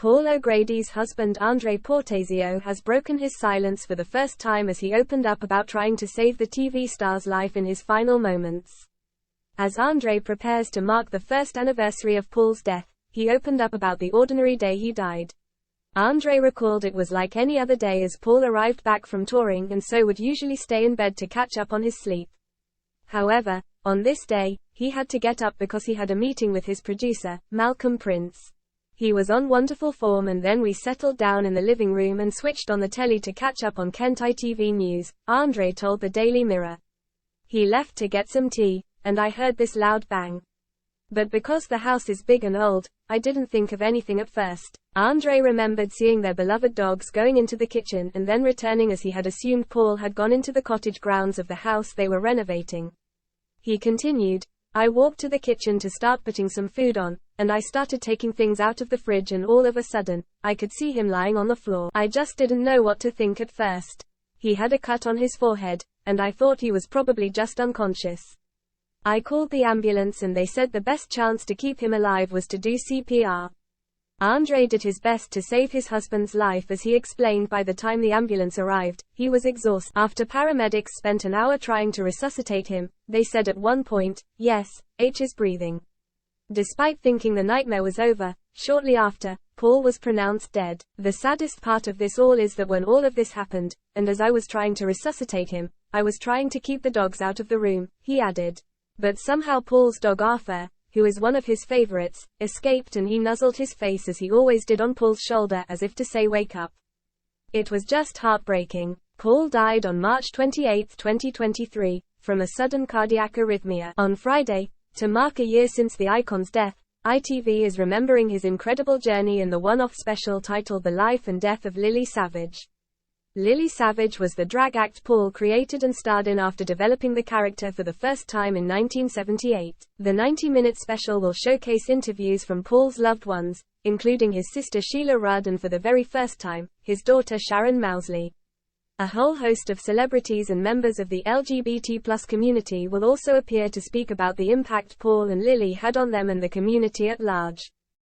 Paul O'Grady's husband Andre Portasio has broken his silence for the first time as he opened up about trying to save the TV star's life in his final moments. As Andre prepares to mark the first anniversary of Paul's death, he opened up about the ordinary day he died. Andre recalled it was like any other day as Paul arrived back from touring and so would usually stay in bed to catch up on his sleep. However, on this day, he had to get up because he had a meeting with his producer, Malcolm Prince. He was on wonderful form and then we settled down in the living room and switched on the telly to catch up on Kent ITV News, Andre told the Daily Mirror. He left to get some tea, and I heard this loud bang. But because the house is big and old, I didn't think of anything at first. Andre remembered seeing their beloved dogs going into the kitchen and then returning as he had assumed Paul had gone into the cottage grounds of the house they were renovating. He continued, I walked to the kitchen to start putting some food on, and I started taking things out of the fridge and all of a sudden, I could see him lying on the floor. I just didn't know what to think at first. He had a cut on his forehead, and I thought he was probably just unconscious. I called the ambulance and they said the best chance to keep him alive was to do CPR. Andre did his best to save his husband's life as he explained by the time the ambulance arrived, he was exhausted. After paramedics spent an hour trying to resuscitate him, they said at one point, yes, H is breathing. Despite thinking the nightmare was over, shortly after, Paul was pronounced dead. The saddest part of this all is that when all of this happened, and as I was trying to resuscitate him, I was trying to keep the dogs out of the room, he added. But somehow Paul's dog Arthur, who is one of his favorites, escaped and he nuzzled his face as he always did on Paul's shoulder as if to say wake up. It was just heartbreaking. Paul died on March 28, 2023, from a sudden cardiac arrhythmia. On Friday, to mark a year since the icon's death, ITV is remembering his incredible journey in the one-off special titled The Life and Death of Lily Savage. Lily Savage was the drag act Paul created and starred in after developing the character for the first time in 1978. The 90-minute special will showcase interviews from Paul's loved ones, including his sister Sheila Rudd and for the very first time, his daughter Sharon Mousley. A whole host of celebrities and members of the LGBT+ community will also appear to speak about the impact Paul and Lily had on them and the community at large.